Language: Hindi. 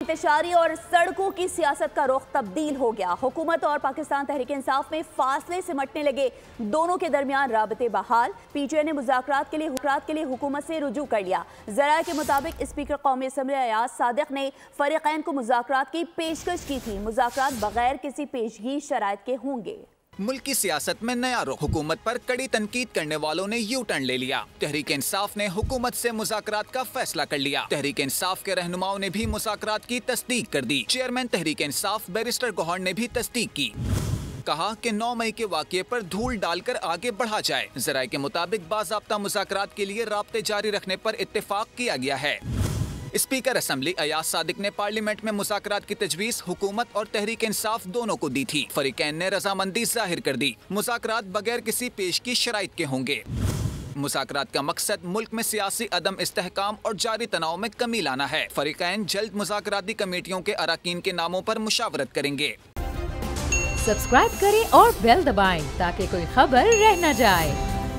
इंतशारी और सड़कों की सियासत का रुख तब्दील हो गया। हुकूमत और पाकिस्तान तहरीक इंसाफ में फासले सिमटने लगे। दोनों के दरमियान राबते बहाल। पीटीआई ने मुज़ाकरात के लिए हुकूमत से रुजू कर लिया। ज़राए के मुताबिक स्पीकर कौमी असम्बली अयाज सादिक ने फरीकैन को मुज़ाकरात की पेशकश की थी। मुज़ाकरात बगैर किसी पेशगी शराइत के होंगे। मुल्क की सियासत में नया रुख। हुकूमत पर कड़ी तनकीद करने वालों ने यू टर्न ले लिया। तहरीक इंसाफ ने हुकूमत से मुज़ाकरात का फैसला कर लिया। तहरीक इंसाफ के रहनुमाओं ने भी मुज़ाकरात की तस्दीक कर दी। चेयरमैन तहरीक इंसाफ बैरिस्टर गौहर ने भी तस्दीक की। कहा कि 9 मई के वाक़ये पर धूल डालकर आगे बढ़ा जाए। ज़राए के मुताबिक बाज़ाब्ता मुज़ाकरात के लिए राब्ते जारी रखने पर इत्तेफाक किया गया है। स्पीकर असम्बली अयाज सादिक ने पार्लियामेंट में मुज़ाकरात की तजवीज़ हुकूमत और तहरीक इंसाफ दोनों को दी थी। फरीकैन ने रजामंदी जाहिर कर दी। मुज़ाकरात बगैर किसी पेश की शराइत के होंगे। मुज़ाकरात का मकसद मुल्क में सियासी अदम इस्तेहकाम और जारी तनाव में कमी लाना है। फरीकैन जल्द मुज़ाकराती कमेटियों के अराकीन के नामों पर मुशावरत करेंगे। सब्सक्राइब करें और बेल दबाएं ताकि कोई खबर रह न जाए।